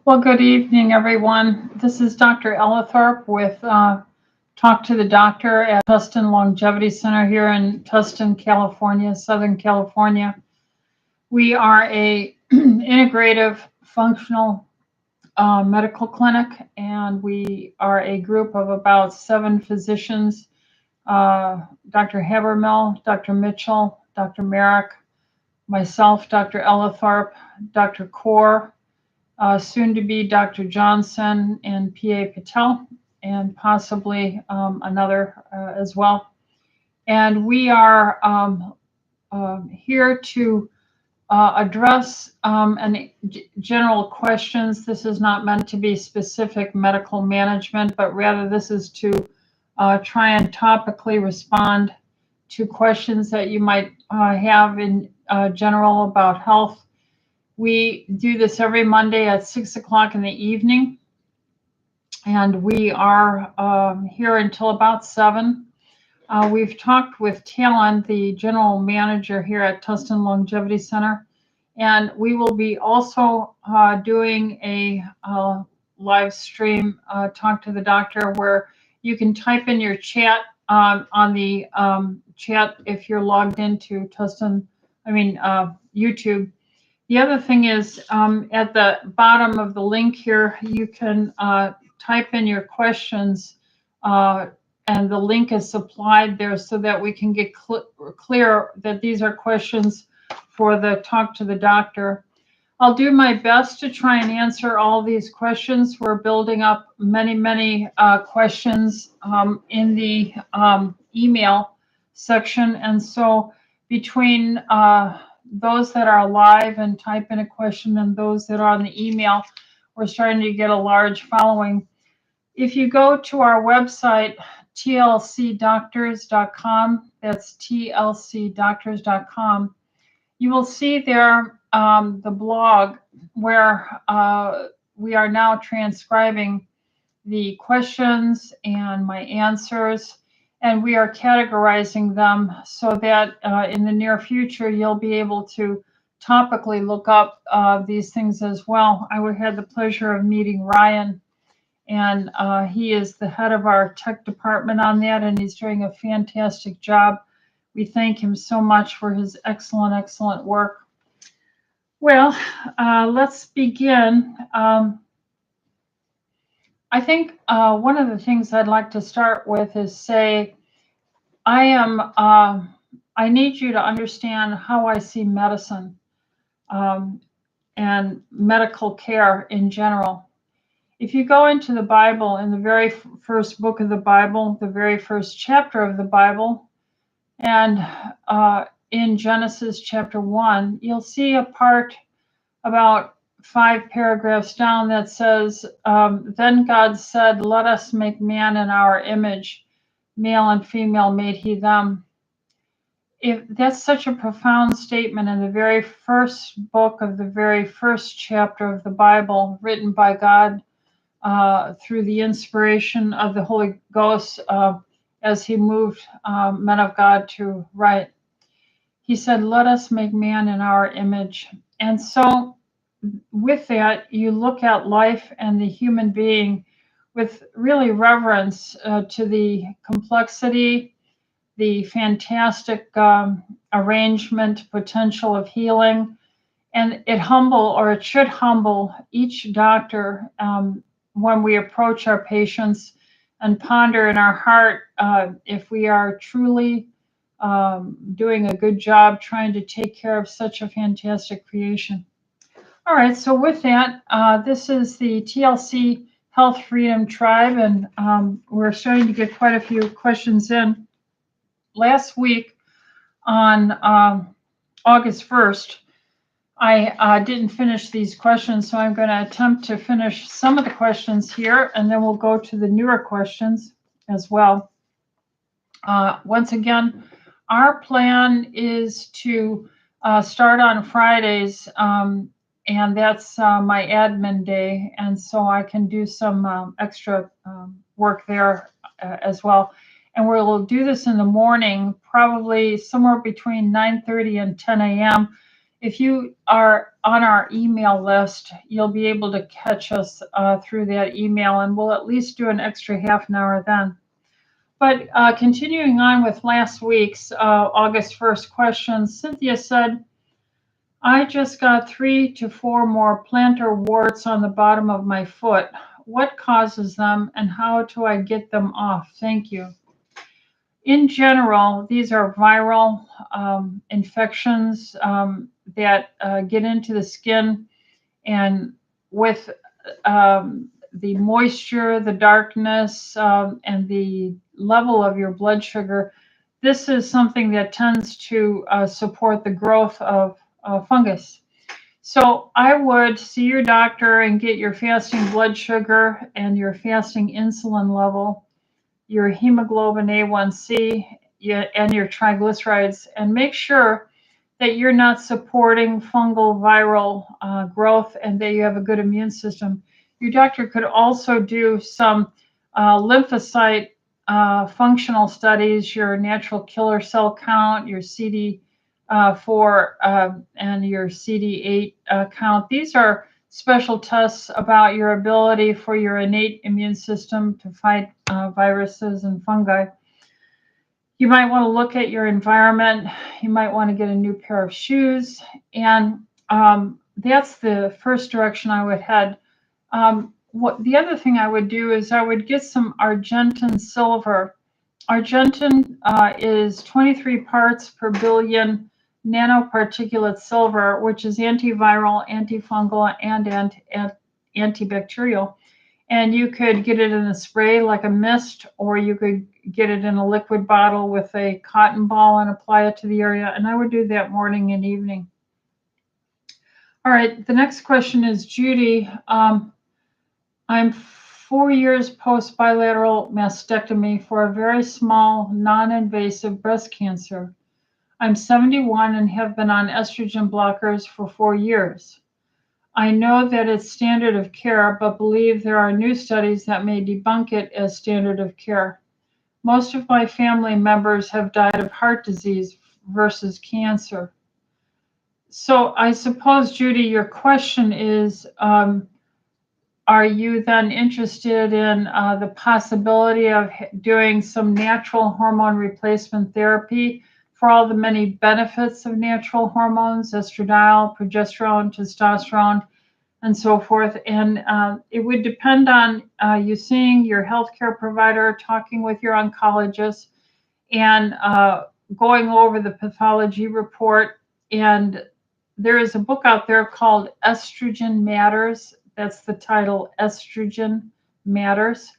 Well, good evening, everyone. This is Dr. Ellithorpe with Talk to the Doctor at Tustin Longevity Center here in Tustin, California, Southern California. We are a integrative functional medical clinic, and we are a group of about 7 physicians, Dr. Habermill, Dr. Mitchell, Dr. Merrick, myself, Dr. Ellithorpe, Dr. Kaur, soon to be Dr. Johnson and P.A. Patel, and possibly another as well. And we are here to address any general questions. This is not meant to be specific medical management, but rather this is to try and topically respond to questions that you might have in general about health. We do this every Monday at 6 o'clock in the evening, and we are here until about 7. We've talked with Talon, the general manager here at Tustin Longevity Center, and we will be also doing a live stream, Talk to the Doctor, where you can type in your chat on the chat if you're logged into YouTube. The other thing is at the bottom of the link here, you can type in your questions and the link is supplied there so that we can get clear that these are questions for the Talk to the Doctor. I'll do my best to try and answer all these questions. We're building up many questions in the email section. And so between those that are live and type in a question and those that are on the email, we're starting to get a large following. If you go to our website, tlcdoctors.com, that's tlcdoctors.com, you will see there the blog where we are now transcribing the questions and my answers, and we are categorizing them so that in the near future, you'll be able to topically look up these things as well. I had the pleasure of meeting Ryan, and he is the head of our tech department on that, and he's doing a fantastic job. We thank him so much for his excellent work. Well, let's begin. I think one of the things I'd like to start with is say, I need you to understand how I see medicine and medical care in general. If you go into the Bible, in the very first book of the Bible, the very first chapter of the Bible, and in Genesis chapter 1, you'll see a part about 5 paragraphs down that says, then God said, let us make man in our image, male and female made he them. If that's such a profound statement in the very first book of the very first chapter of the Bible, written by God through the inspiration of the Holy Ghost as he moved men of God to write. He said, let us make man in our image. And so with that, you look at life and the human being with really reverence to the complexity, the fantastic arrangement, potential of healing, and it should humble each doctor when we approach our patients and ponder in our heart if we are truly doing a good job trying to take care of such a fantastic creation. All right, so with that, this is the TLC Health Freedom Tribe, and we're starting to get quite a few questions in. Last week on August 1st, I didn't finish these questions, so I'm going to attempt to finish some of the questions here, and then we'll go to the newer questions as well. Once again, our plan is to start on Fridays, and that's my admin day, and so I can do some extra work there as well. And we'll do this in the morning, probably somewhere between 9:30 and 10 a.m. If you are on our email list, you'll be able to catch us through that email, and we'll at least do an extra half an hour then. But continuing on with last week's August 1st questions, Cynthia said, I just got 3 to 4 more plantar warts on the bottom of my foot. What causes them and how do I get them off? Thank you. In general, these are viral infections that get into the skin, and with the moisture, the darkness, and the level of your blood sugar, this is something that tends to support the growth of fungus. So I would see your doctor and get your fasting blood sugar and your fasting insulin level, your hemoglobin A1C, and your triglycerides, and make sure that you're not supporting fungal viral growth and that you have a good immune system. Your doctor could also do some lymphocyte functional studies, your natural killer cell count, your CD4 and your CD8 count. These are special tests about your ability for your innate immune system to fight viruses and fungi. You might want to look at your environment. You might want to get a new pair of shoes. And that's the first direction I would head. The other thing I would do is I would get some Argentine silver. Argentine is 23 parts per billion nanoparticulate silver, which is antiviral, antifungal, and antibacterial. And you could get it in a spray like a mist, or you could get it in a liquid bottle with a cotton ball and apply it to the area. And I would do that morning and evening. All right, the next question is Judy. I'm 4 years post bilateral mastectomy for a very small, non-invasive breast cancer. I'm 71 and have been on estrogen blockers for 4 years. I know that it's standard of care, but believe there are new studies that may debunk it as standard of care. Most of my family members have died of heart disease versus cancer. So I suppose, Judy, your question is, are you then interested in the possibility of doing some natural hormone replacement therapy for all the many benefits of natural hormones, estradiol, progesterone, testosterone, and so forth? And it would depend on you seeing your healthcare provider, talking with your oncologist, and going over the pathology report. And there is a book out there called Estrogen Matters. That's the title, Estrogen Matters.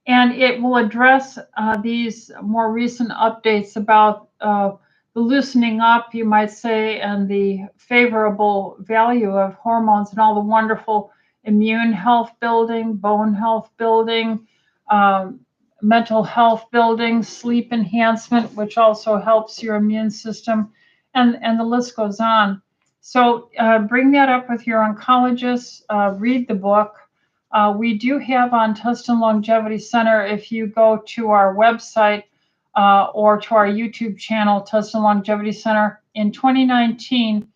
And it will address these more recent updates about the loosening up, you might say, and the favorable value of hormones and all the wonderful immune health building, bone health building, mental health building, sleep enhancement, which also helps your immune system, and the list goes on. So bring that up with your oncologist, read the book. We do have on Tustin Longevity Center, if you go to our website or to our YouTube channel, Tustin Longevity Center, in 2019,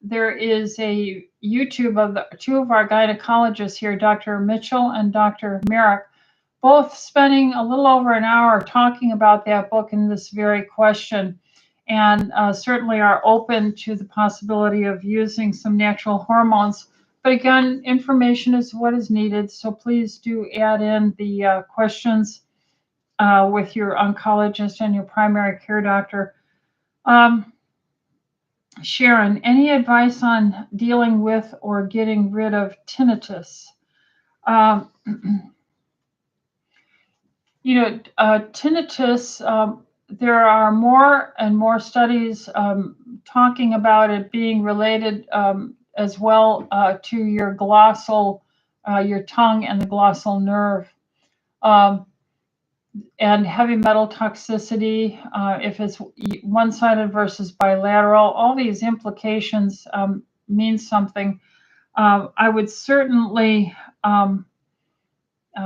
there is a YouTube of the two of our gynecologists here, Dr. Mitchell and Dr. Merrick, both spending a little over an hour talking about that book and this very question, and certainly are open to the possibility of using some natural hormones. But again, information is what is needed, so please do add in the questions with your oncologist and your primary care doctor. Sharon, any advice on dealing with or getting rid of tinnitus? Tinnitus, there are more and more studies talking about it being related as well to your glossal, your tongue and the glossal nerve. And heavy metal toxicity, if it's one-sided versus bilateral, all these implications mean something. I would certainly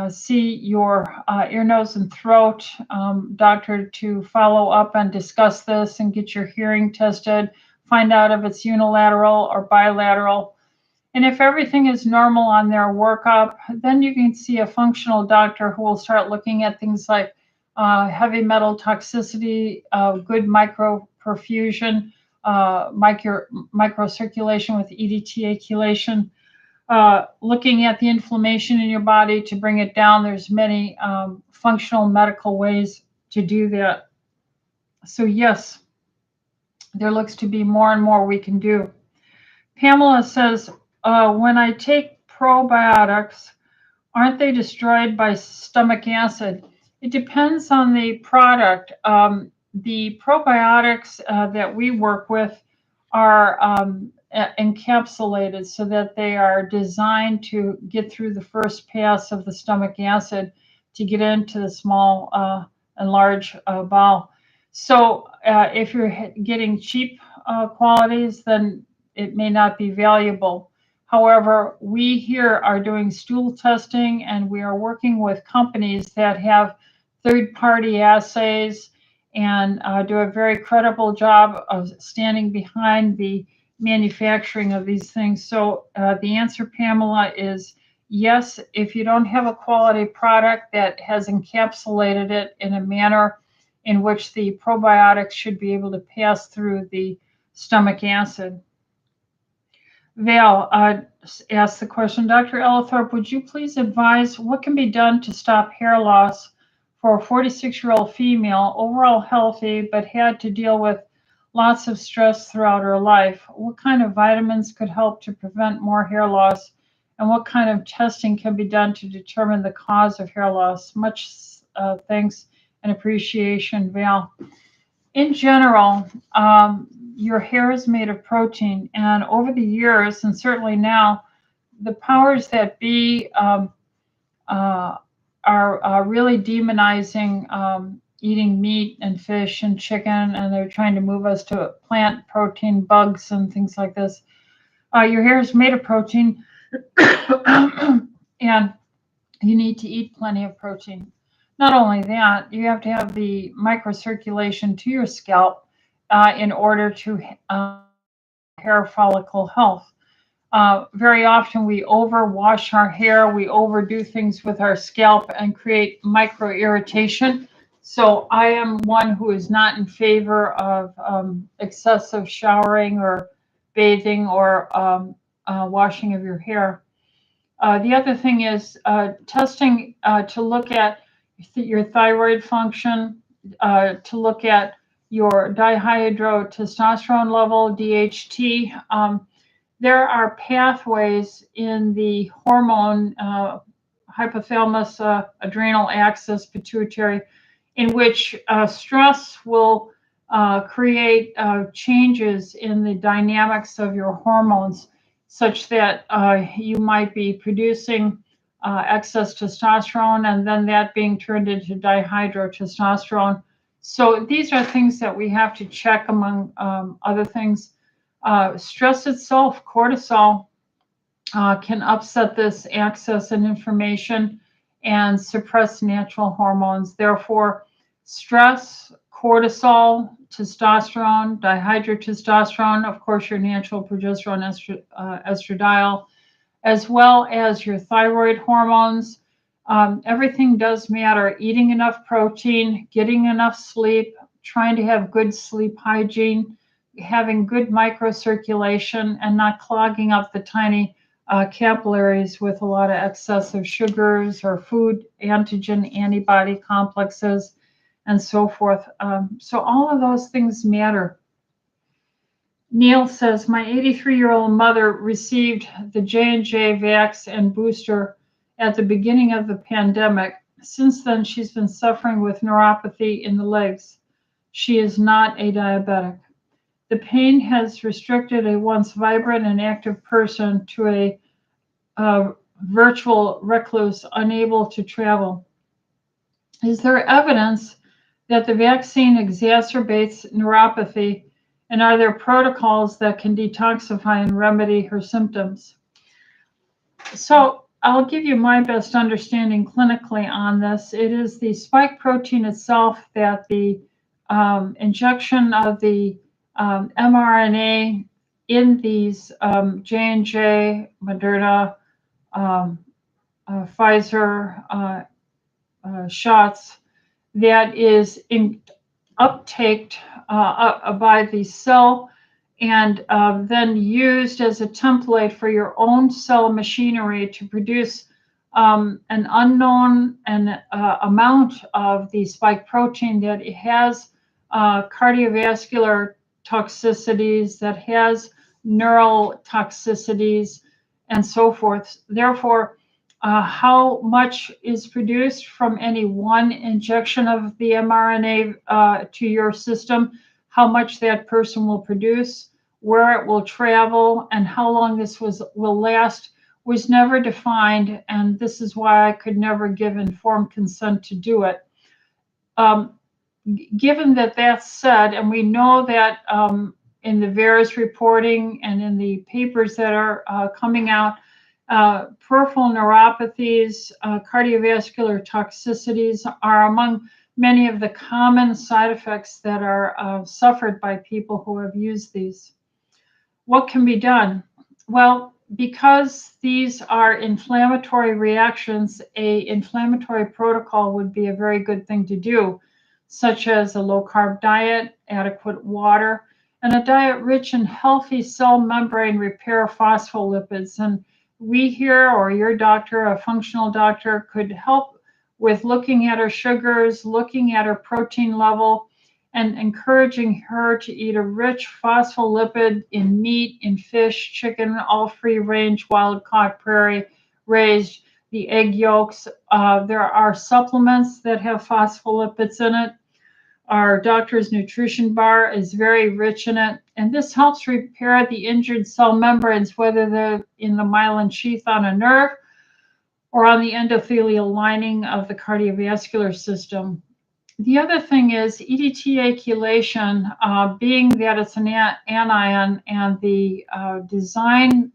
see your ear, nose, and throat doctor to follow up and discuss this and get your hearing tested, find out if it's unilateral or bilateral. And if everything is normal on their workup, then you can see a functional doctor who will start looking at things like heavy metal toxicity, good microperfusion, microcirculation with EDTA chelation, looking at the inflammation in your body to bring it down. There's many functional medical ways to do that. So yes, there looks to be more and more we can do. Pamela says, when I take probiotics, aren't they destroyed by stomach acid? It depends on the product. The probiotics that we work with are encapsulated so that they are designed to get through the first pass of the stomach acid to get into the small and large bowel. So if you're getting cheap qualities, then it may not be valuable. However, we here are doing stool testing, and we are working with companies that have third-party assays and do a very credible job of standing behind the manufacturing of these things. So the answer, Pamela, is yes, if you don't have a quality product that has encapsulated it in a manner in which the probiotics should be able to pass through the stomach acid. Val asked the question, Dr. Ellithorpe, would you please advise what can be done to stop hair loss for a 46-year-old female, overall healthy, but had to deal with lots of stress throughout her life? What kind of vitamins could help to prevent more hair loss? And what kind of testing can be done to determine the cause of hair loss? Much thanks and appreciation, Val. In general, your hair is made of protein, and over the years, and certainly now, the powers that be are really demonizing eating meat and fish and chicken, and they're trying to move us to plant protein, bugs, and things like this. Your hair is made of protein, and you need to eat plenty of protein. Not only that, you have to have the microcirculation to your scalp in order to hair follicle health. Very often we overwash our hair, we overdo things with our scalp and create micro irritation. So I am one who is not in favor of excessive showering or bathing or washing of your hair. The other thing is testing to look at your thyroid function, to look at your dihydrotestosterone level, DHT. There are pathways in the hormone hypothalamus, adrenal axis, pituitary, in which stress will create changes in the dynamics of your hormones, such that you might be producing excess testosterone, and then that being turned into dihydrotestosterone. So these are things that we have to check, among other things. Stress itself, cortisol, can upset this axis and information and suppress natural hormones. Therefore, stress, cortisol, testosterone, dihydrotestosterone, of course, your natural progesterone, estradiol, as well as your thyroid hormones. Everything does matter. Eating enough protein, getting enough sleep, trying to have good sleep hygiene, having good microcirculation, and not clogging up the tiny capillaries with a lot of excessive sugars or food antigen antibody complexes and so forth. So all of those things matter. Neil says, my 83-year-old mother received the J&J vax and booster at the beginning of the pandemic. Since then, she's been suffering with neuropathy in the legs. She is not a diabetic. The pain has restricted a once vibrant and active person to a virtual recluse, unable to travel. Is there evidence that the vaccine exacerbates neuropathy? And are there protocols that can detoxify and remedy her symptoms? So I'll give you my best understanding clinically on this. It is the spike protein itself that the injection of the mRNA in these J&J, Moderna, um, Pfizer shots that is uptaked by the cell and then used as a template for your own cell machinery to produce an unknown amount of the spike protein that has cardiovascular toxicities, that has neural toxicities, and so forth. Therefore, how much is produced from any one injection of the mRNA to your system, how much that person will produce, where it will travel, and how long this will last was never defined, and this is why I could never give informed consent to do it. Given that that's said, and we know that in the various reporting and in the papers that are coming out, peripheral neuropathies, cardiovascular toxicities are among many of the common side effects that are suffered by people who have used these. What can be done? Well, because these are inflammatory reactions, an inflammatory protocol would be a very good thing to do, such as a low-carb diet, adequate water, and a diet rich in healthy cell membrane repair phospholipids. And we here, or your doctor, a functional doctor, could help with looking at her sugars, looking at her protein level, and encouraging her to eat a rich phospholipid in meat, in fish, chicken, all free range, wild caught, prairie raised, the egg yolks. There are supplements that have phospholipids in it. Our doctor's nutrition bar is very rich in it, and this helps repair the injured cell membranes, whether they're in the myelin sheath on a nerve or on the endothelial lining of the cardiovascular system. The other thing is EDTA chelation, being that it's an anion, and the design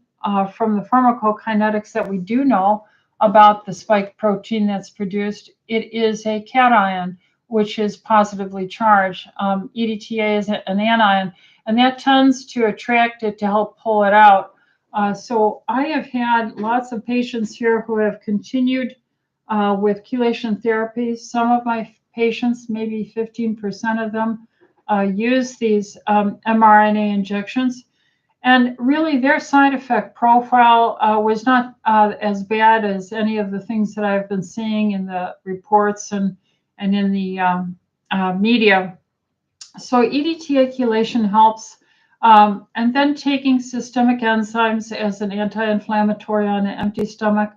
from the pharmacokinetics that we do know about the spike protein that's produced, it is a cation, which is positively charged. EDTA is an anion, and that tends to attract it to help pull it out. So I have had lots of patients here who have continued with chelation therapy. Some of my patients, maybe 15% of them, use these mRNA injections. And really, their side effect profile was not as bad as any of the things that I've been seeing in the reports and in the media. So EDTA chelation helps. And then taking systemic enzymes as an anti-inflammatory on an empty stomach,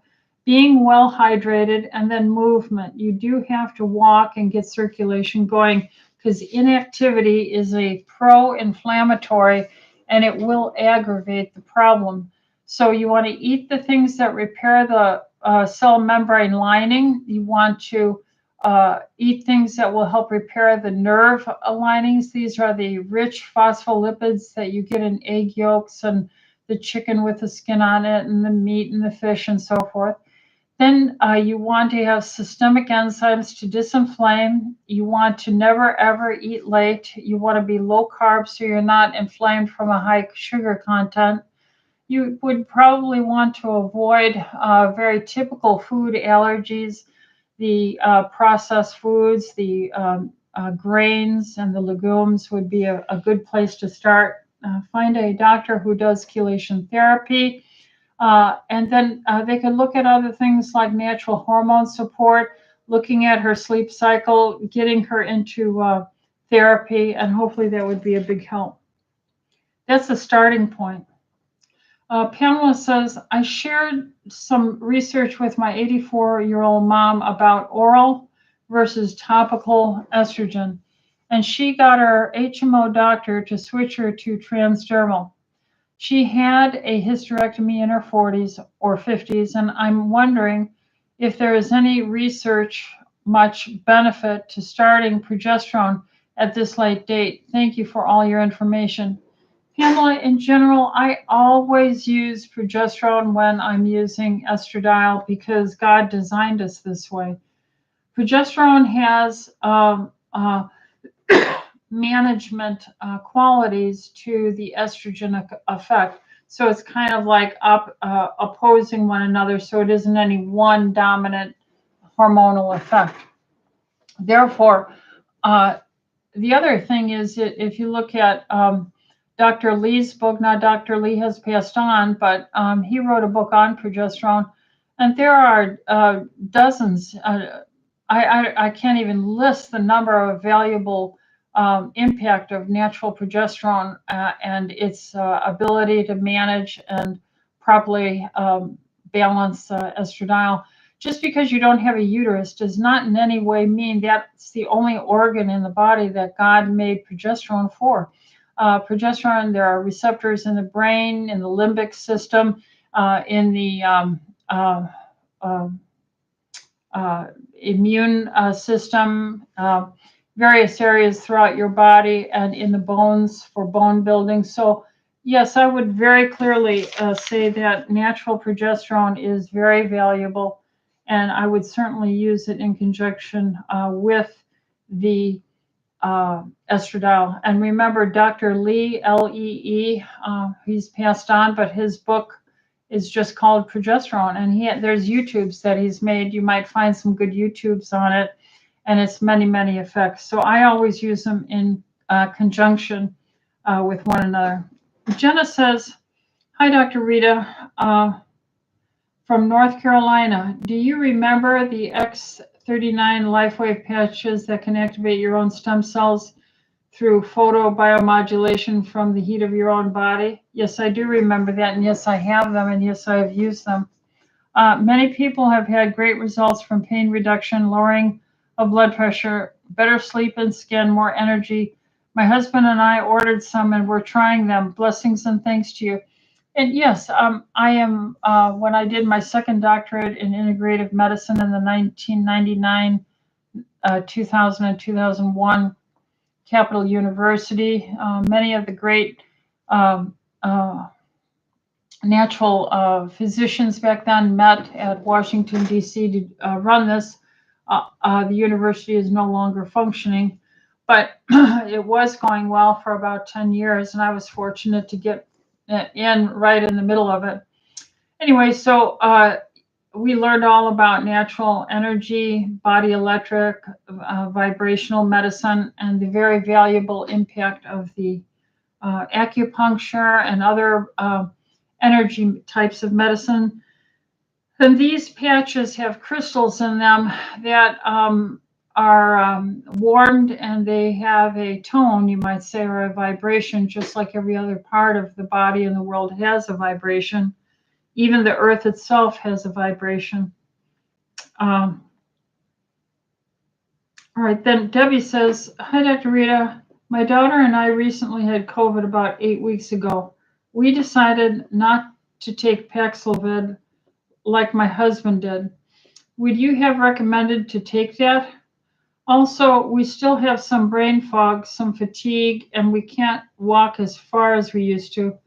being well hydrated, and then movement. You do have to walk and get circulation going, because inactivity is a pro-inflammatory and it will aggravate the problem. So you want to eat the things that repair the cell membrane lining. You want to eat things that will help repair the nerve linings. These are the rich phospholipids that you get in egg yolks and the chicken with the skin on it, and the meat and the fish and so forth. Then you want to have systemic enzymes to disinflame. You want to never, ever eat late. You want to be low carb so you're not inflamed from a high sugar content. You would probably want to avoid very typical food allergies, the processed foods, the grains and the legumes would be a good place to start. Find a doctor who does chelation therapy. And then they could look at other things like natural hormone support, looking at her sleep cycle, getting her into therapy, and hopefully that would be a big help. That's a starting point. Pamela says, I shared some research with my 84-year-old mom about oral versus topical estrogen, and she got her HMO doctor to switch her to transdermal. She had a hysterectomy in her 40s or 50s, and I'm wondering if there is any research, much benefit to starting progesterone at this late date. Thank you for all your information. Pamela, in general, I always use progesterone when I'm using estradiol because God designed us this way. Progesterone has management qualities to the estrogen effect. So it's kind of like opposing one another, so it isn't any one dominant hormonal effect. Therefore, the other thing is that if you look at Dr. Lee's book, now Dr. Lee has passed on, but he wrote a book on progesterone, and there are dozens. I can't even list the number of valuable impact of natural progesterone and its ability to manage and properly balance estradiol. Just because you don't have a uterus does not in any way mean that's the only organ in the body that God made progesterone for. Progesterone, there are receptors in the brain, in the limbic system, in the immune system, various areas throughout your body, and in the bones for bone building. So yes, I would very clearly say that natural progesterone is very valuable, and I would certainly use it in conjunction with the estradiol. And remember, Dr. Lee, L-E-E, he's passed on, but his book is just called Progesterone, and there's YouTubes that he's made. You might find some good YouTubes on it, and it's many, many effects. So I always use them in conjunction with one another. Jenna says, hi, Dr. Rita, from North Carolina. Do you remember the X39 LifeWave patches that can activate your own stem cells through photobiomodulation from the heat of your own body? Yes, I do remember that, and yes, I have them, and yes, I have used them. Many people have had great results from pain reduction, lowering of blood pressure, better sleep and skin, more energy. My husband and I ordered some, and we're trying them. Blessings and thanks to you. And yes, I am, when I did my second doctorate in integrative medicine in the 1999, 2000, and 2001 Capital University, many of the great natural physicians back then met at Washington, D.C. to run this. The university is no longer functioning, but it was going well for about 10 years, and I was fortunate to get in right in the middle of it. Anyway, so we learned all about natural energy, body electric, vibrational medicine, and the very valuable impact of the acupuncture and other energy types of medicine. And these patches have crystals in them that are warmed, and they have a tone, you might say, or a vibration, just like every other part of the body in the world has a vibration. Even the earth itself has a vibration. All right, then Debbie says, hi, Dr. Rita. My daughter and I recently had COVID about 8 weeks ago. We decided not to take Paxlovid like my husband did. Would you have recommended to take that? Also, we still have some brain fog, some fatigue, and we can't walk as far as we used to.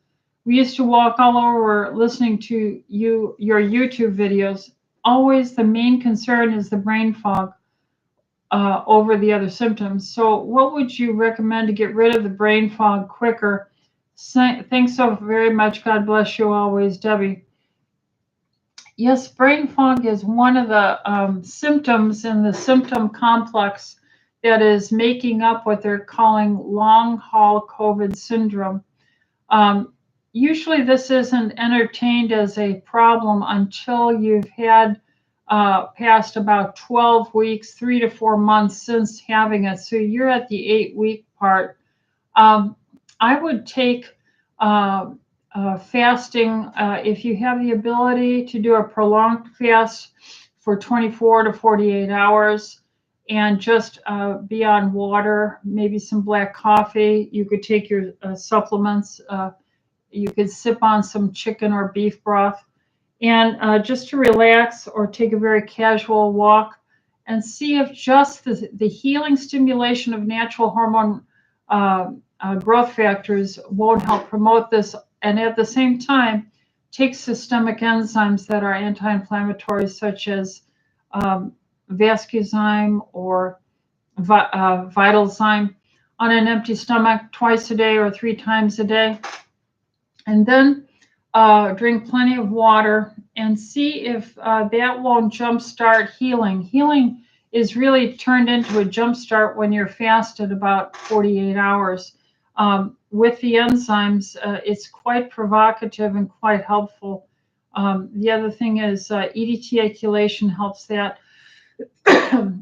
We used to walk all over listening to your YouTube videos. Always the main concern is the brain fog over the other symptoms. So what would you recommend to get rid of the brain fog quicker? Thanks so very much. God bless you always, Debbie. Yes, brain fog is one of the symptoms in the symptom complex that is making up what they're calling long haul COVID syndrome. Usually this isn't entertained as a problem until you've had past about 12 weeks, 3 to 4 months since having it. So you're at the 8-week part. I would take fasting if you have the ability to do a prolonged fast for 24 to 48 hours and just be on water, maybe some black coffee. You could take your supplements. You could sip on some chicken or beef broth, and just to relax or take a very casual walk and see if just the healing stimulation of natural hormone growth factors won't help promote this. And at the same time, take systemic enzymes that are anti-inflammatory, such as Vascuzyme or Vitalzyme. on an empty stomach twice a day or 3 times a day. And then drink plenty of water and see if that won't jumpstart healing. Healing is really turned into a jumpstart when you're fasted about 48 hours. With the enzymes, it's quite provocative and quite helpful. The other thing is EDTA chelation helps that.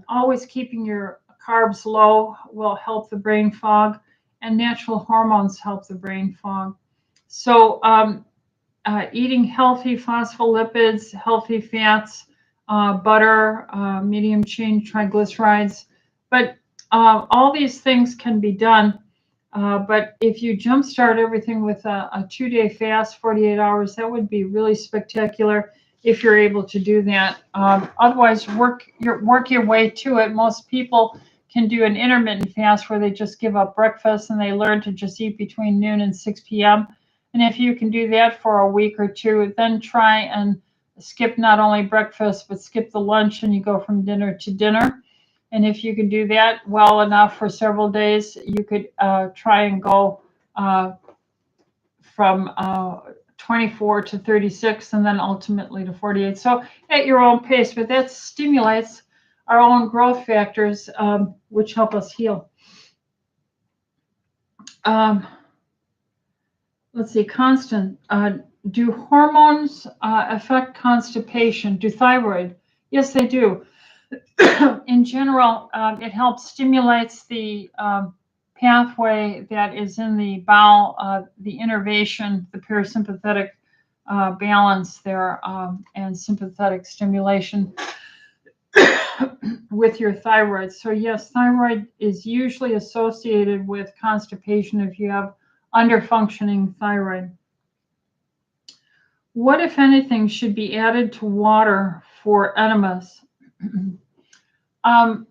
Always keeping your carbs low will help the brain fog, and natural hormones help the brain fog. So eating healthy phospholipids, healthy fats, butter, medium chain triglycerides, but all these things can be done. But if you jumpstart everything with a 2-day fast, 48 hours, that would be really spectacular if you're able to do that. Otherwise, work your way to it. Most people can do an intermittent fast where they just give up breakfast and they learn to just eat between noon and 6 p.m. And if you can do that for a week or two, then try and skip not only breakfast, but skip the lunch and you go from dinner to dinner. And if you can do that well enough for several days, you could try and go from 24 to 36 and then ultimately to 48. So at your own pace, but that stimulates our own growth factors, which help us heal. Let's see, do hormones affect constipation? Do thyroid? Yes, they do. In general, it helps stimulates the pathway that is in the bowel, the innervation, the parasympathetic balance there, and sympathetic stimulation with your thyroid. So yes, thyroid is usually associated with constipation if you have underfunctioning thyroid. What, if anything, should be added to water for enemas? I'm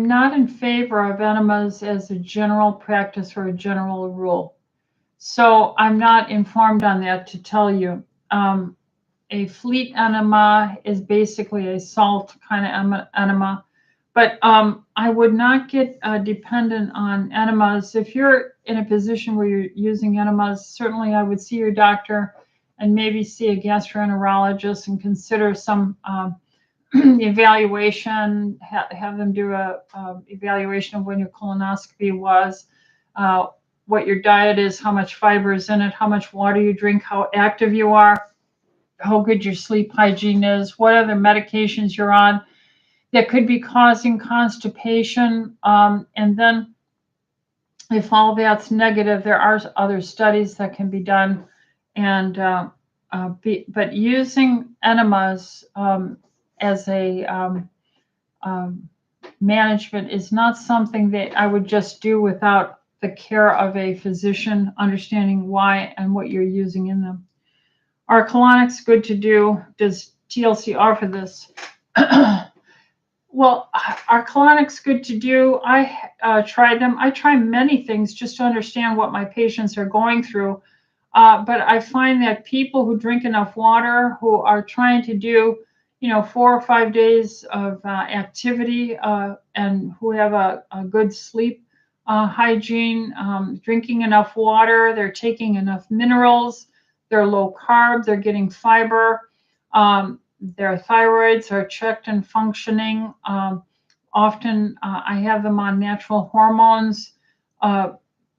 not in favor of enemas as a general practice or a general rule. So I'm not informed on that to tell you. A fleet enema is basically a salt kind of enema. But I would not get dependent on enemas. If you're in a position where you're using enemas, certainly I would see your doctor and maybe see a gastroenterologist and consider some evaluation, have them do a evaluation of when your colonoscopy was, what your diet is, how much fiber is in it, how much water you drink, how active you are, how good your sleep hygiene is, what other medications you're on that could be causing constipation. And then if all that's negative, there are other studies that can be done. And but using enemas as a management is not something that I would just do without the care of a physician understanding why and what you're using in them. Are colonics good to do? Does TLC offer this? Well, are colonics good to do? I tried them. I try many things just to understand what my patients are going through. But I find that people who drink enough water, who are trying to do, 4 or 5 days of activity and who have a good sleep hygiene, drinking enough water, they're taking enough minerals, they're low carb, they're getting fiber. Their thyroids are checked and functioning. Often I have them on natural hormones.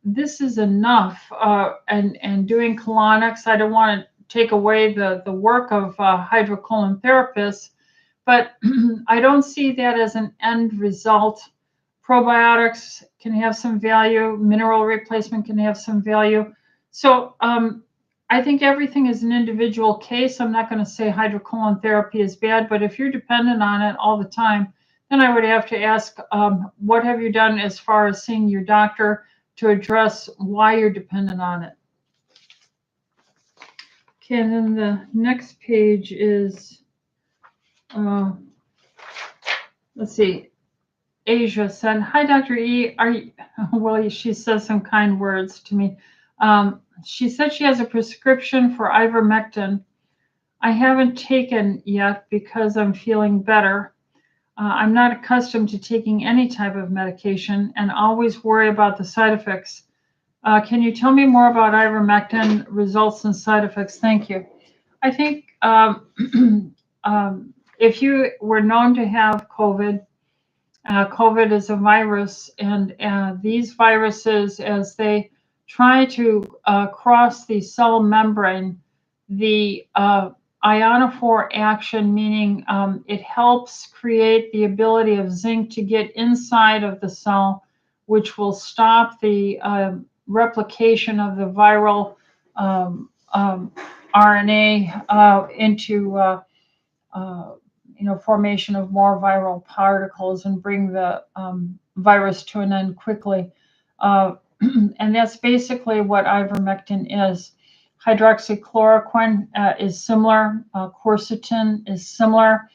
This is enough. And doing colonics, I don't want to take away the work of hydrocolon therapists, but I don't see that as an end result. Probiotics can have some value. Mineral replacement can have some value. So I think everything is an individual case. I'm not going to say hydrocolon therapy is bad, but if you're dependent on it all the time, then I would have to ask, what have you done as far as seeing your doctor to address why you're dependent on it? Okay, and then the next page is, let's see, Asia said, hi, Dr. E. Well, she says some kind words to me. She said she has a prescription for ivermectin. I haven't taken yet because I'm feeling better. I'm not accustomed to taking any type of medication and always worry about the side effects. Can you tell me more about ivermectin results and side effects? Thank you. I think if you were known to have COVID, COVID is a virus, and these viruses, as they try to cross the cell membrane, the ionophore action, meaning it helps create the ability of zinc to get inside of the cell, which will stop the replication of the viral RNA into formation of more viral particles and bring the virus to an end quickly. And that's basically what ivermectin is. Hydroxychloroquine is similar. Quercetin is similar.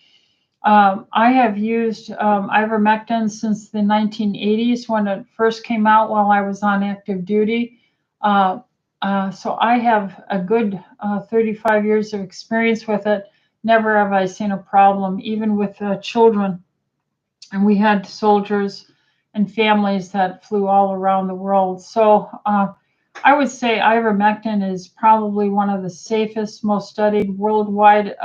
I have used ivermectin since the 1980s when it first came out while I was on active duty. So I have a good 35 years of experience with it. Never have I seen a problem, even with children. And we had soldiers and families that flew all around the world. So I would say ivermectin is probably one of the safest, most studied worldwide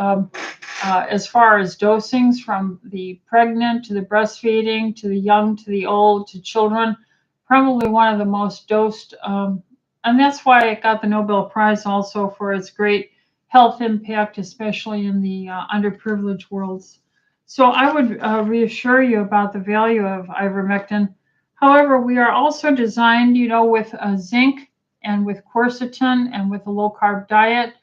as far as dosings, from the pregnant to the breastfeeding to the young to the old to children. Probably one of the most dosed. And that's why it got the Nobel Prize also for its great health impact, especially in the underprivileged worlds. So I would reassure you about the value of ivermectin. However, we are also designed, with zinc and with quercetin and with a low-carb diet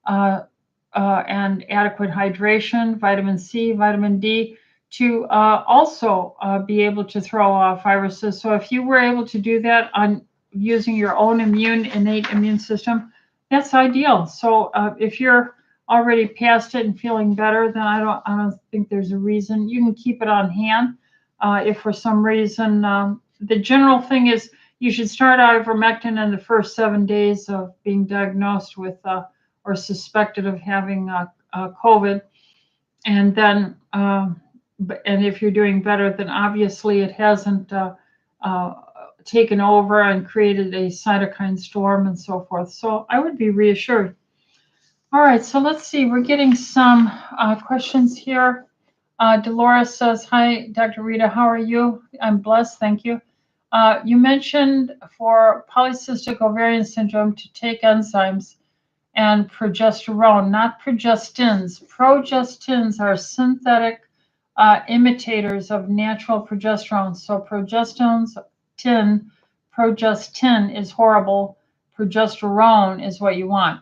and adequate hydration, vitamin C, vitamin D, to also be able to throw off viruses. So if you were able to do that on using your own innate immune system, that's ideal. So if you're already past it and feeling better, then I don't think there's a reason. You can keep it on hand. If for some reason, the general thing is you should start ivermectin in the first 7 days of being diagnosed with or suspected of having COVID. And then, and if you're doing better, then obviously it hasn't taken over and created a cytokine storm and so forth. So I would be reassured. All right, so let's see. We're getting some questions here. Dolores says, "Hi, Dr. Rita, how are you?" I'm blessed, thank you. You mentioned for polycystic ovarian syndrome to take enzymes and progesterone, not progestins. Progestins are synthetic imitators of natural progesterone. So progestin is horrible. Progesterone is what you want.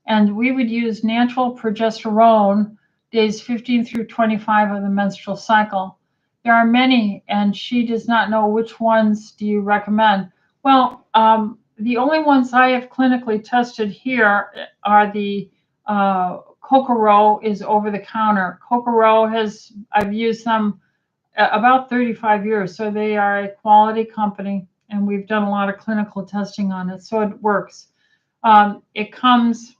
And we would use natural progesterone days 15 through 25 of the menstrual cycle. There are many, and she does not know which ones do you recommend. Well, the only ones I have clinically tested here are the Kokoro is over the counter. Kokoro I've used them about 35 years, so they are a quality company, and we've done a lot of clinical testing on it, so it works. It comes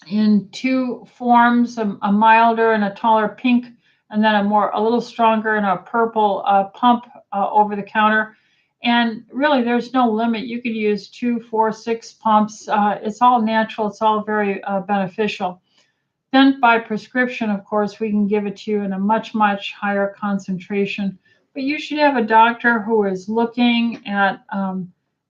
in two forms, a milder and a taller pink, and then a little stronger and a purple pump over the counter. And really, there's no limit. You could use 2, 4, 6 pumps. It's all natural. It's all very beneficial. Then by prescription, of course, we can give it to you in a much, much higher concentration. But you should have a doctor who is looking at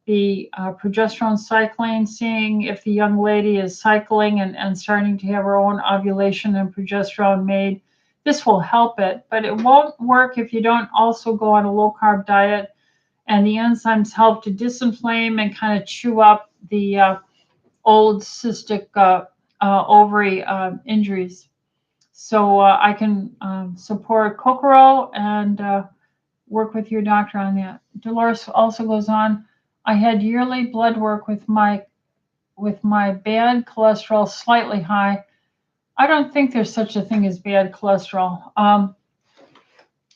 the progesterone cycling, seeing if the young lady is cycling and starting to have her own ovulation and progesterone made. This will help it, but it won't work if you don't also go on a low-carb diet. And the enzymes help to disinflame and kind of chew up the old cystic ovary injuries. So I can support Kokoro and work with your doctor on that. Dolores also goes on, "I had yearly blood work with my bad cholesterol slightly high." I don't think there's such a thing as bad cholesterol.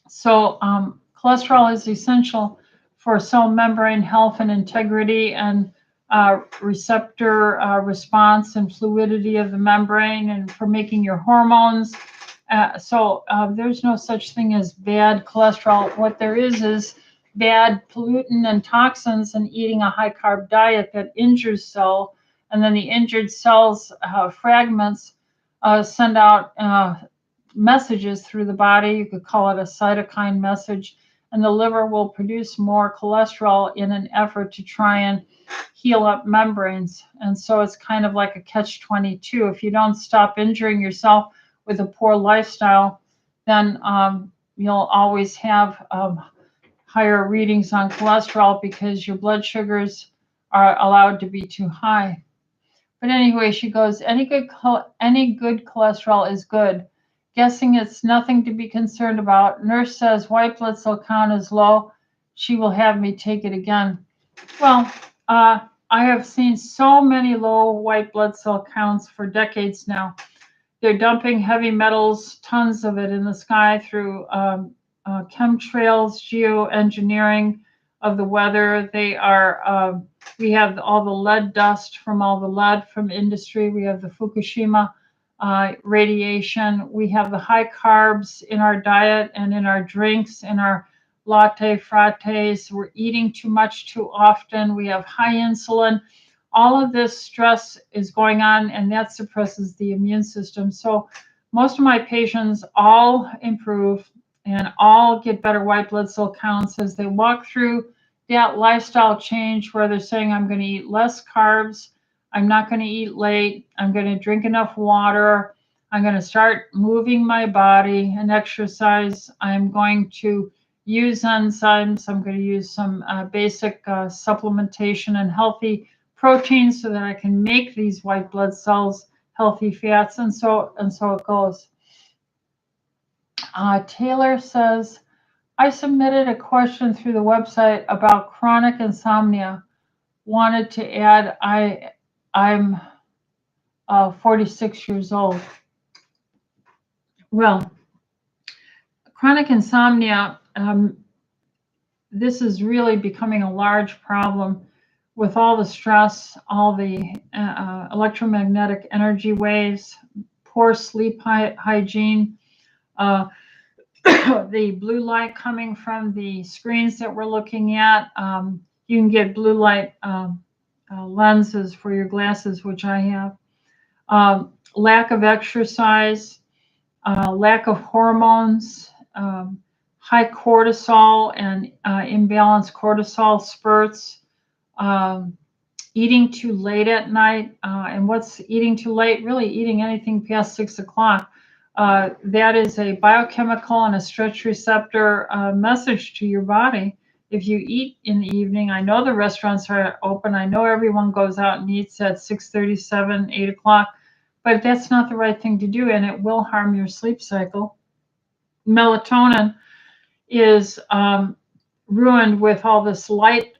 Cholesterol is essential for cell membrane health and integrity, and receptor response and fluidity of the membrane, and for making your hormones. There's no such thing as bad cholesterol. What there is bad pollutant and toxins, and eating a high carb diet that injures cell, and then the injured cells fragments send out messages through the body. You could call it a cytokine message, and the liver will produce more cholesterol in an effort to try and heal up membranes. And so it's kind of like a catch-22. If you don't stop injuring yourself with a poor lifestyle, then you'll always have higher readings on cholesterol because your blood sugars are allowed to be too high. But anyway, she goes, any good cholesterol is good. Guessing it's nothing to be concerned about. Nurse says white blood cell count is low. She will have me take it again. Well, I have seen so many low white blood cell counts for decades now. They're dumping heavy metals, tons of it, in the sky through chemtrails, geoengineering of the weather. They are, we have all the lead dust from all the lead from industry. We have the Fukushima radiation. We have the high carbs in our diet and in our drinks, in our latte frattes. We're eating too much too often. We have high insulin. All of this stress is going on, and that suppresses the immune system. So most of my patients all improve and all get better white blood cell counts as they walk through that lifestyle change where they're saying, I'm going to eat less carbs. I'm not going to eat late. I'm going to drink enough water. I'm going to start moving my body and exercise. I'm going to use enzymes. I'm going to use some basic supplementation and healthy proteins so that I can make these white blood cells healthy fats, and so it goes. Taylor says, I submitted a question through the website about chronic insomnia. Wanted to add, I'm 46 years old. Well, chronic insomnia, this is really becoming a large problem with all the stress, all the electromagnetic energy waves, poor sleep hygiene, the blue light coming from the screens that we're looking at. You can get blue light lenses for your glasses, which I have. Lack of exercise, lack of hormones, high cortisol and imbalanced cortisol spurts, eating too late at night. And what's eating too late? Really eating anything past 6 o'clock. That is a biochemical and a stretch receptor message to your body. If you eat in the evening, I know the restaurants are open. I know everyone goes out and eats at 6:37, 8 o'clock, but that's not the right thing to do, and it will harm your sleep cycle. Melatonin is ruined with all this light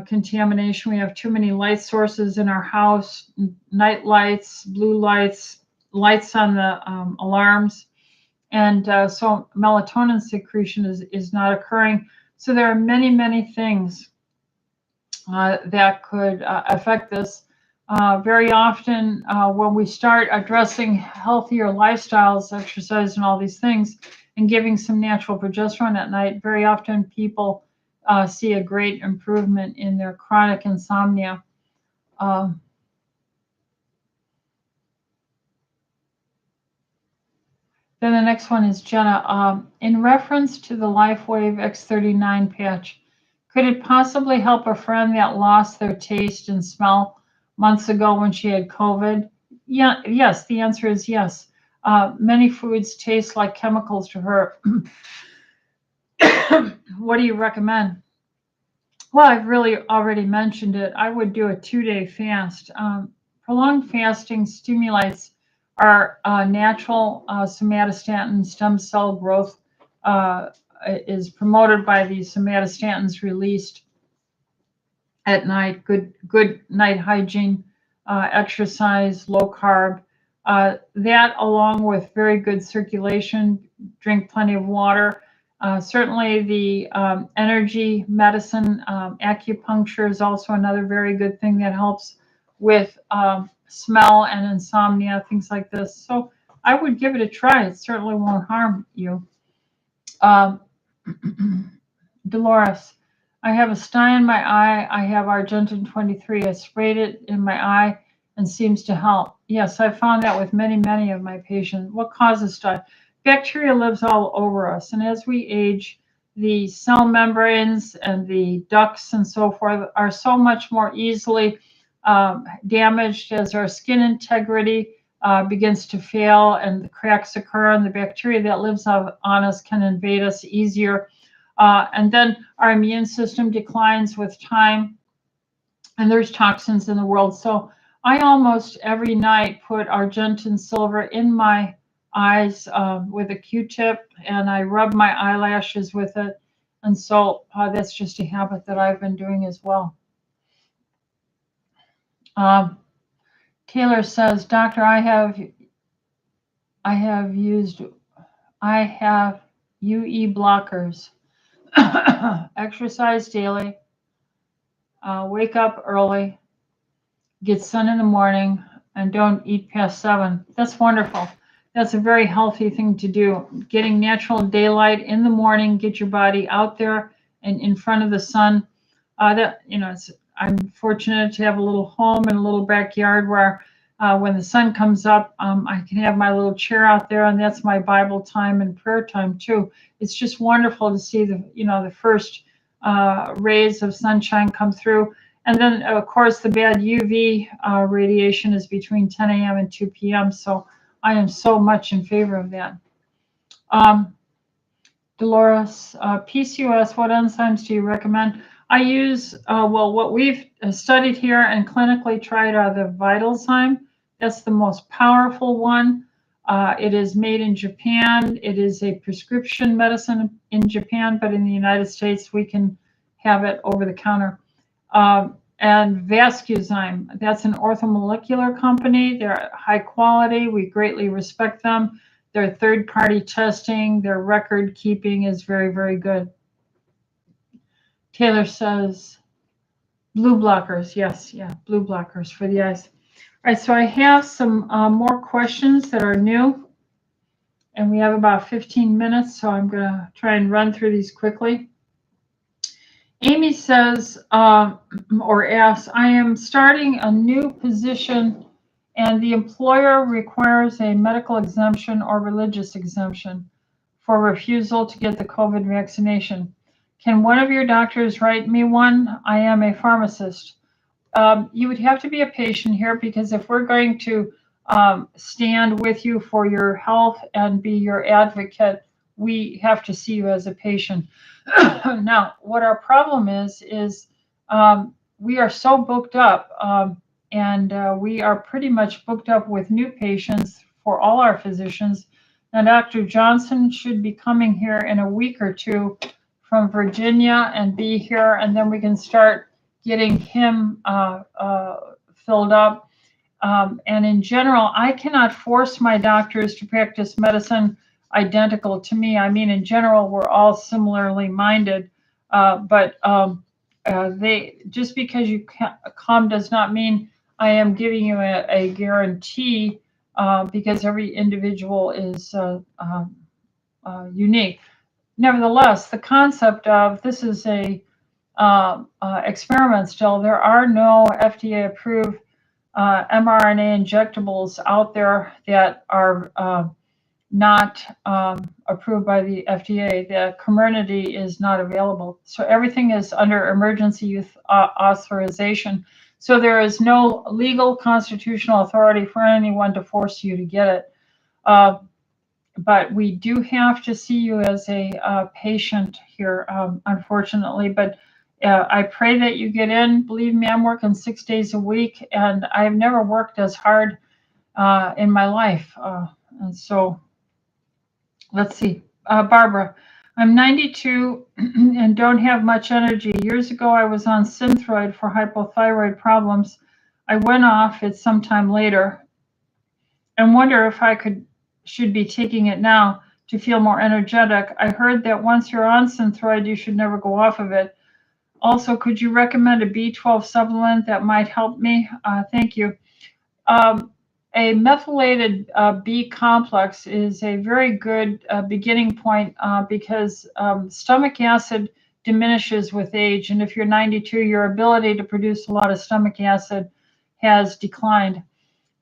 contamination. We have too many light sources in our house, night lights, blue lights, lights on the alarms. And so melatonin secretion is not occurring. So there are many, many things that could affect this. Very often when we start addressing healthier lifestyles, exercise and all these things, and giving some natural progesterone at night, very often people see a great improvement in their chronic insomnia. Then the next one is Jenna. In reference to the LifeWave X39 patch, could it possibly help a friend that lost their taste and smell months ago when she had COVID? Yeah, yes, the answer is yes. Many foods taste like chemicals to her. What do you recommend? Well, I've really already mentioned it. I would do a 2-day fast. Prolonged fasting stimulates our natural somatostatin stem cell growth, is promoted by these somatostatins released at night. Good night hygiene, exercise, low carb. That along with very good circulation, drink plenty of water. Certainly the energy medicine, acupuncture is also another very good thing that helps with smell and insomnia, things like this. So I would give it a try. It certainly won't harm you. Um, Dolores, I have a sty in my eye. I have Argentin 23. I sprayed it in my eye and seems to help. Yes, I found that with many, many of my patients. What causes sty? Bacteria lives all over us. And as we age, the cell membranes and the ducts and so forth are so much more easily damaged as our skin integrity begins to fail and the cracks occur, and the bacteria that lives on us can invade us easier. And then our immune system declines with time, and there's toxins in the world. So I almost every night put Argentin silver in my eyes with a Q-tip, and I rub my eyelashes with it. And so that's just a habit that I've been doing as well. Taylor says, Doctor, I have UE blockers. Exercise daily, wake up early, get sun in the morning, and don't eat past 7. That's wonderful. That's a very healthy thing to do. Getting natural daylight in the morning, get your body out there and in front of the sun. I'm fortunate to have a little home and a little backyard where when the sun comes up, I can have my little chair out there, and that's my Bible time and prayer time too. It's just wonderful to see the first rays of sunshine come through. And then, of course, the bad UV radiation is between 10 a.m. and 2 p.m. So I am so much in favor of that. Dolores, PCOS, what enzymes do you recommend? I use, what we've studied here and clinically tried are the Vitalzyme. That's the most powerful one. It is made in Japan. It is a prescription medicine in Japan, but in the United States, we can have it over the counter. And Vascuzyme, that's an orthomolecular company. They're high quality. We greatly respect them. Their third-party testing, their record keeping is very, very good. Taylor says, blue blockers. Yes, yeah, blue blockers for the eyes. All right, so I have some more questions that are new. And we have about 15 minutes, so I'm going to try and run through these quickly. Amy says, or asks, I am starting a new position and the employer requires a medical exemption or religious exemption for refusal to get the COVID vaccination. Can one of your doctors write me one? I am a pharmacist. You would have to be a patient here, because if we're going to stand with you for your health and be your advocate, we have to see you as a patient. Now, what our problem is we are so booked up, and we are pretty much booked up with new patients for all our physicians. Now, Dr. Johnson should be coming here in a week or two from Virginia and be here, and then we can start getting him filled up. And in general, I cannot force my doctors to practice medicine identical to me. I mean, in general, we're all similarly minded, but they just because you come does not mean I am giving you a guarantee, because every individual is unique. Nevertheless, the concept of this is a experiment still. There are no FDA-approved mRNA injectables out there that are not approved by the FDA. The Comirnaty is not available. So everything is under emergency use authorization. So there is no legal constitutional authority for anyone to force you to get it. But we do have to see you as a patient here, unfortunately. But I pray that you get in. Believe me, I'm working 6 days a week, and I've never worked as hard in my life. And so let's see. Barbara, I'm 92 and don't have much energy. Years ago, I was on Synthroid for hypothyroid problems. I went off it sometime later and wonder if I should be taking it now to feel more energetic. I heard that once you're on Synthroid, you should never go off of it. Also, could you recommend a B12 supplement that might help me? Thank you. A methylated B complex is a very good beginning point because stomach acid diminishes with age. And if you're 92, your ability to produce a lot of stomach acid has declined.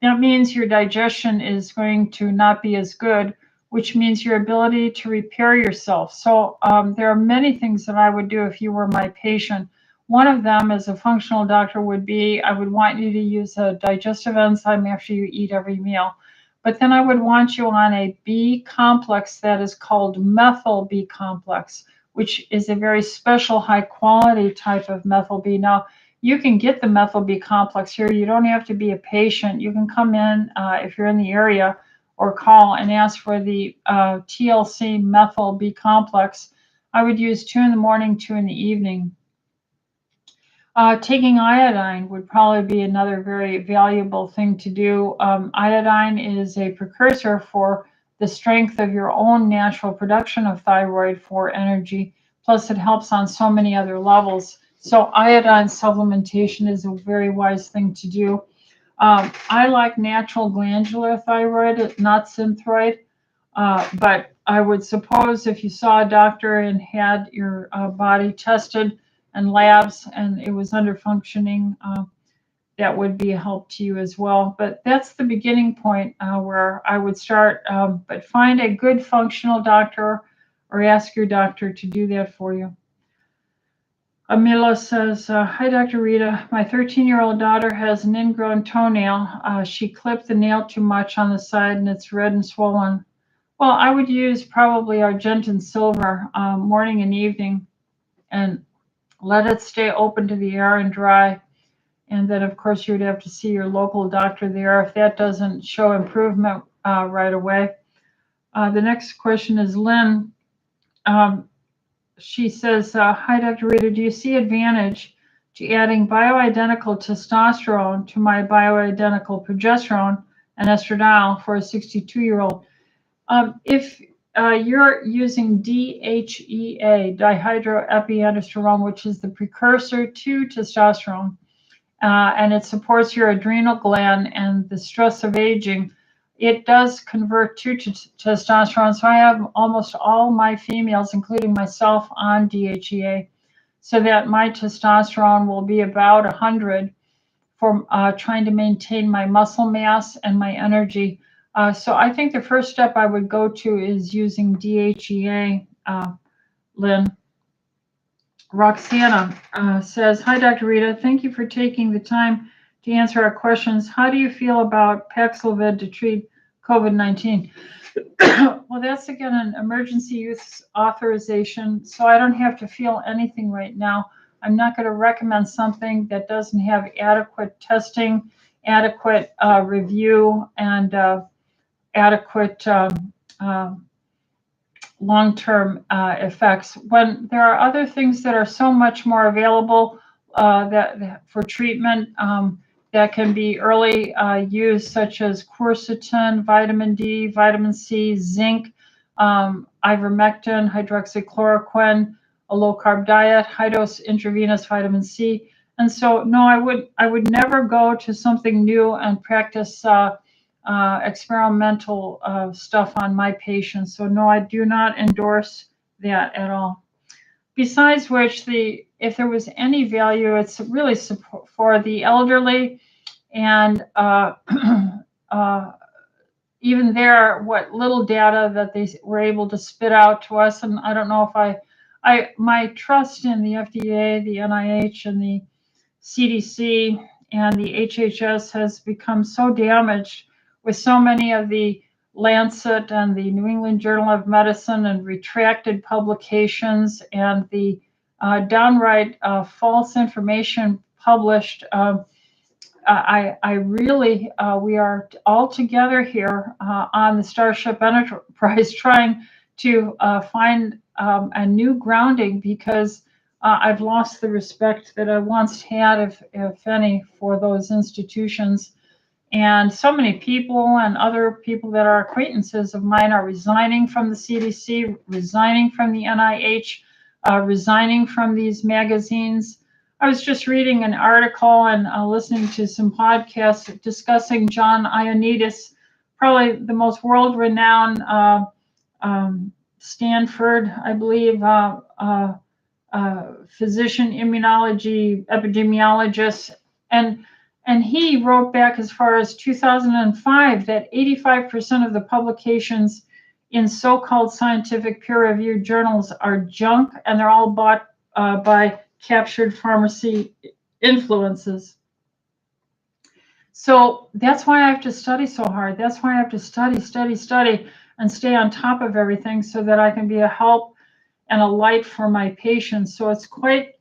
That means your digestion is going to not be as good, which means your ability to repair yourself. So there are many things that I would do if you were my patient. One of them as a functional doctor would be I would want you to use a digestive enzyme after you eat every meal. But then I would want you on a B complex that is called methyl B complex, which is a very special high quality type of methyl B. Now, you can get the methyl B complex here. You don't have to be a patient. You can come in if you're in the area or call and ask for the TLC methyl B complex. I would use 2 in the morning, 2 in the evening. Taking iodine would probably be another very valuable thing to do. Iodine is a precursor for the strength of your own natural production of thyroid for energy. Plus, it helps on so many other levels. So iodine supplementation is a very wise thing to do. I like natural glandular thyroid, not synthroid. But I would suppose if you saw a doctor and had your body tested and labs and it was under functioning, that would be a help to you as well. But that's the beginning point where I would start. But find a good functional doctor or ask your doctor to do that for you. Amila says, hi, Dr. Rita. My 13-year-old daughter has an ingrown toenail. She clipped the nail too much on the side and it's red and swollen. Well, I would use probably Argentine silver morning and evening and let it stay open to the air and dry. And then, of course, you would have to see your local doctor there if that doesn't show improvement right away. The next question is Lynn. She says, hi, Dr. Rita, do you see advantage to adding bioidentical testosterone to my bioidentical progesterone and estradiol for a 62-year-old? If you're using DHEA, dihydroepiandrosterone, which is the precursor to testosterone, and it supports your adrenal gland and the stress of aging, it does convert to testosterone. So I have almost all my females, including myself, on DHEA, so that my testosterone will be about 100 for trying to maintain my muscle mass and my energy. So I think the first step I would go to is using DHEA, Lynn. Roxana says, hi, Dr. Rita. Thank you for taking the time to answer our questions. How do you feel about Paxlovid to treat COVID-19? Well, that's again an emergency use authorization, so I don't have to feel anything right now. I'm not going to recommend something that doesn't have adequate testing, adequate review, and adequate long-term effects. When there are other things that are so much more available that for treatment that can be early used, such as quercetin, vitamin D, vitamin C, zinc, ivermectin, hydroxychloroquine, a low-carb diet, high-dose intravenous vitamin C. And so, no, I would never go to something new and practice experimental stuff on my patients. So no, I do not endorse that at all. Besides which, if there was any value, it's really for the elderly, and even there, what little data that they were able to spit out to us, and I don't know if my trust in the FDA, the NIH, and the CDC and the HHS has become so damaged with so many of the Lancet and the New England Journal of Medicine and retracted publications and the downright false information published. I really, we are all together here on the Starship Enterprise trying to find a new grounding, because I've lost the respect that I once had, if any, for those institutions. And so many people and other people that are acquaintances of mine are resigning from the CDC, resigning from the NIH, resigning from these magazines. I was just reading an article and listening to some podcasts discussing John Ioannidis, probably the most world-renowned Stanford, I believe, physician, immunology, epidemiologist, and he wrote back as far as 2005 that 85% of the publications in so-called scientific peer-reviewed journals are junk, and they're all bought by captured pharmacy influences. So that's why I have to study so hard. That's why I have to study, and stay on top of everything so that I can be a help and a light for my patients. So it's quite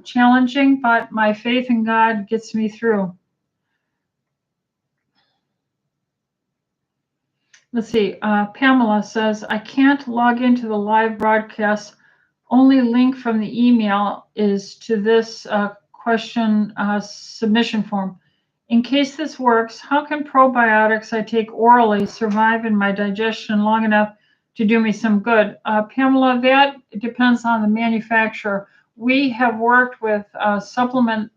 challenging, but my faith in God gets me through. Let's see. Pamela says, I can't log into the live broadcast. Only link from the email is to this question submission form. In case this works, how can probiotics I take orally survive in my digestion long enough to do me some good? Pamela, that depends on the manufacturer. We have worked with supplement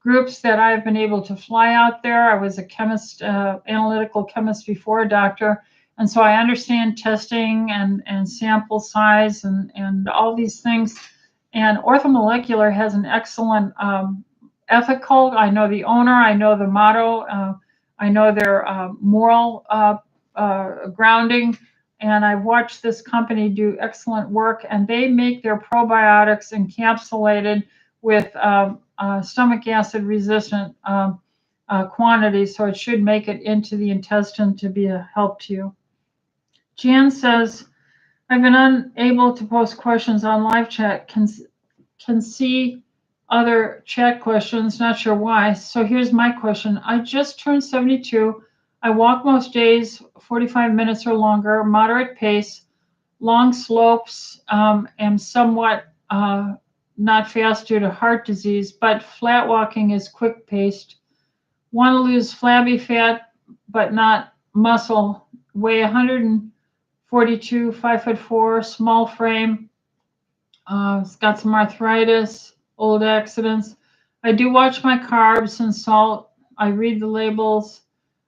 groups that I've been able to fly out there. I was a chemist, analytical chemist before a doctor. And so I understand testing and sample size and all these things. And Orthomolecular has an excellent ethical. I know the owner. I know the motto. I know their moral grounding. And I've watched this company do excellent work. And they make their probiotics encapsulated with stomach acid resistant quantities. So it should make it into the intestine to be a help to you. Jan says, I've been unable to post questions on live chat. Can see other chat questions, not sure why. So here's my question. I just turned 72. I walk most days, 45 minutes or longer, moderate pace, long slopes, am somewhat not fast due to heart disease, but flat walking is quick paced. Want to lose flabby fat, but not muscle. Weigh 142, 5'4", small frame. It's got some arthritis, old accidents. I do watch my carbs and salt. I read the labels.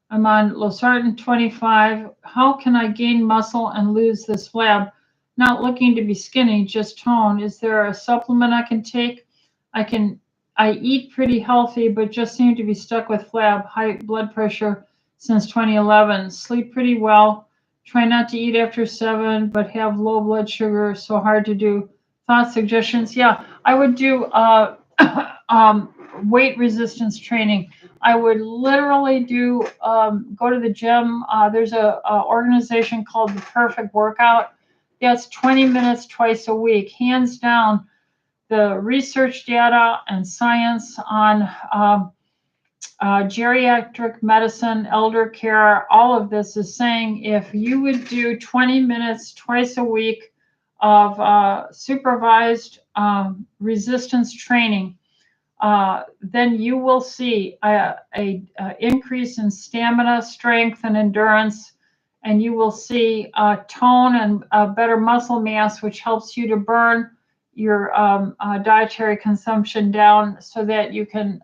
I'm on losartan 25. How can I gain muscle and lose this flab? Not looking to be skinny, just tone. Is there a supplement I can take? I eat pretty healthy, but just seem to be stuck with flab, high blood pressure since 2011. Sleep pretty well. Try not to eat after 7, but have low blood sugar, so hard to do. Thoughts, suggestions? Yeah, I would do weight resistance training. I would literally do go to the gym. There's a organization called The Perfect Workout. That's 20 minutes twice a week. Hands down, the research data and science on geriatric medicine, elder care, all of this is saying if you would do 20 minutes twice a week of supervised resistance training, then you will see a increase in stamina, strength, and endurance, and you will see tone and better muscle mass, which helps you to burn your dietary consumption down so that you can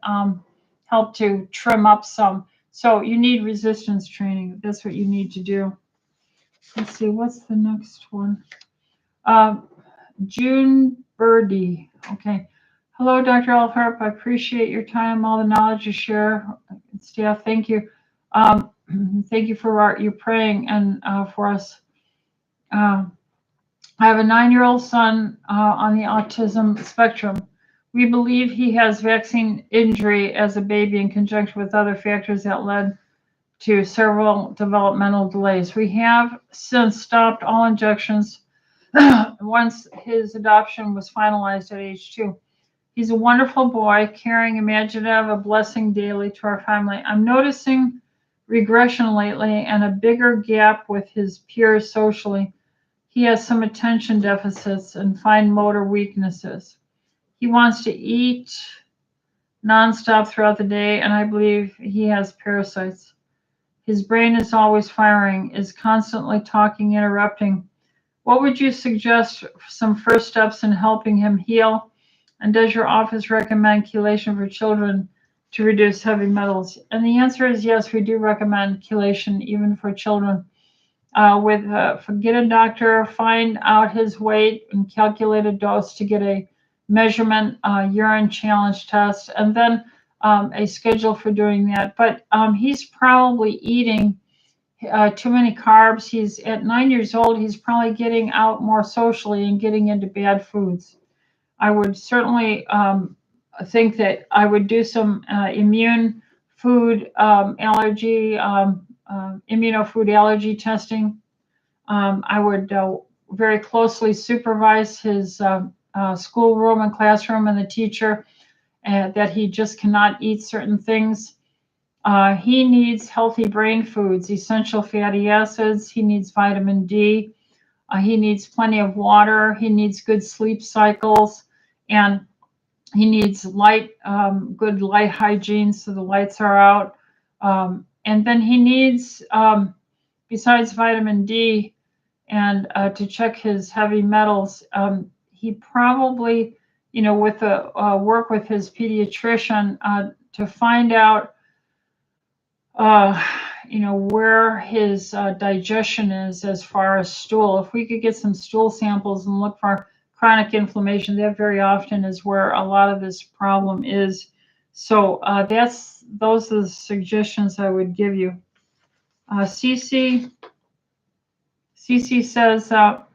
help to trim up some. So you need resistance training. That's what you need to do. Let's see, what's the next one? June Birdie. Okay. Hello, Dr. Ellithorpe. I appreciate your time, all the knowledge you share. Staff, thank you. Thank you for your praying and for us. I have a 9-year-old son on the autism spectrum. We believe he has vaccine injury as a baby in conjunction with other factors that led to several developmental delays. We have since stopped all injections once his adoption was finalized at age 2. He's a wonderful boy, caring, imaginative, a blessing daily to our family. I'm noticing regression lately and a bigger gap with his peers socially. He has some attention deficits and fine motor weaknesses. He wants to eat nonstop throughout the day, and I believe he has parasites. His brain is always firing, is constantly talking, interrupting. What would you suggest some first steps in helping him heal? And does your office recommend chelation for children to reduce heavy metals? And the answer is yes, we do recommend chelation even for children. Get a doctor, find out his weight, and calculate a dose to get a measurement, urine challenge test, and then a schedule for doing that. But he's probably eating too many carbs. He's at 9 years old. He's probably getting out more socially and getting into bad foods. I would certainly think that I would do some immune food allergy, immunofood allergy testing. I would very closely supervise his schoolroom and classroom and the teacher that he just cannot eat certain things. He needs healthy brain foods, essential fatty acids. He needs vitamin D. He needs plenty of water. He needs good sleep cycles. And he needs good light hygiene so the lights are out. And then he needs, besides vitamin D, and to check his heavy metals, he probably, with work with his pediatrician to find out, where his digestion is as far as stool. If we could get some stool samples and look for chronic inflammation, that very often is where a lot of this problem is. So those are the suggestions I would give you. Cece says, hi,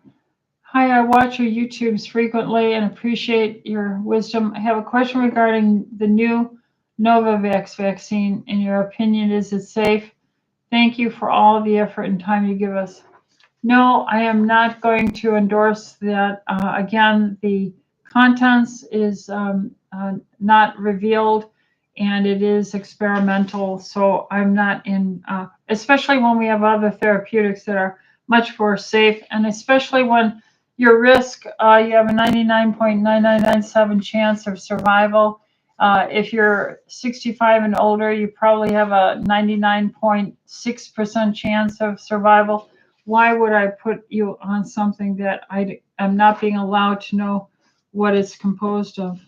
I watch your YouTubes frequently and appreciate your wisdom. I have a question regarding the new Novavax vaccine. In your opinion, is it safe? Thank you for all the effort and time you give us. No, I am not going to endorse that. Again, the contents is not revealed, and it is experimental. So I'm not in, especially when we have other therapeutics that are much more safe, and especially when your risk, you have a 99.9997 chance of survival. If you're 65 and older, you probably have a 99.6% chance of survival. Why would I put you on something that I am not being allowed to know what it's composed of?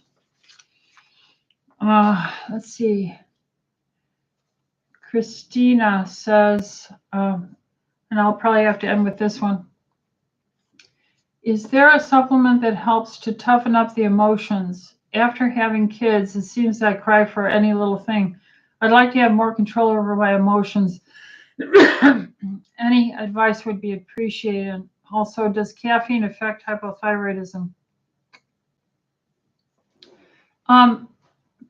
Let's see. Christina says, and I'll probably have to end with this one. Is there a supplement that helps to toughen up the emotions? After having kids, it seems I cry for any little thing. I'd like to have more control over my emotions. Any advice would be appreciated. Also, does caffeine affect hypothyroidism?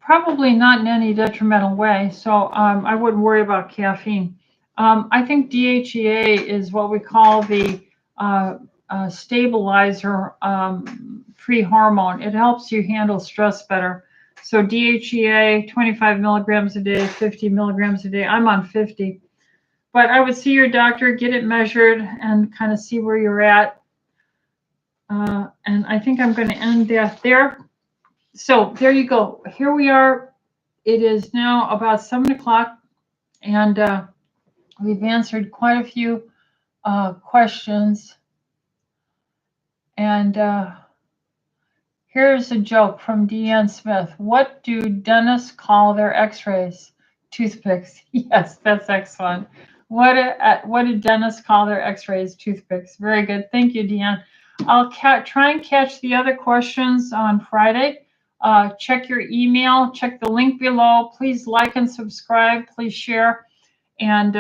Probably not in any detrimental way. So I wouldn't worry about caffeine. I think DHEA is what we call the stabilizer free hormone. It helps you handle stress better. So DHEA, 25 milligrams a day, 50 milligrams a day. I'm on 50. But I would see your doctor, get it measured, and kind of see where you're at. And I think I'm going to end that there. So there you go. Here we are. It is now about 7 o'clock, and we've answered quite a few questions. And here's a joke from Deanne Smith. What do dentists call their x-rays? Toothpicks. Yes, that's excellent. What do dentists call their x-rays? Toothpicks. Very good. Thank you, Deanne. I'll try and catch the other questions on Friday. Check your email. Check the link below. Please like and subscribe. Please share. And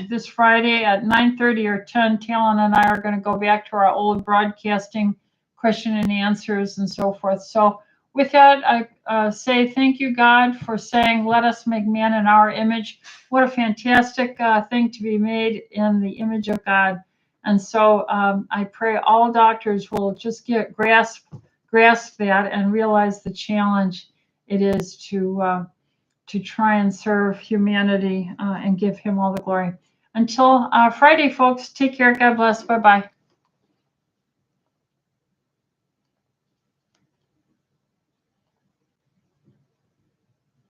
this Friday at 9:30 or 10, Talon and I are going to go back to our old broadcasting question and answers and so forth. So with that, I say thank you, God, for saying, let us make man in our image. What a fantastic thing to be made in the image of God. And so I pray all doctors will just grasp that and realize the challenge it is to try and serve humanity and give him all the glory. Until Friday, folks, take care. God bless. Bye-bye.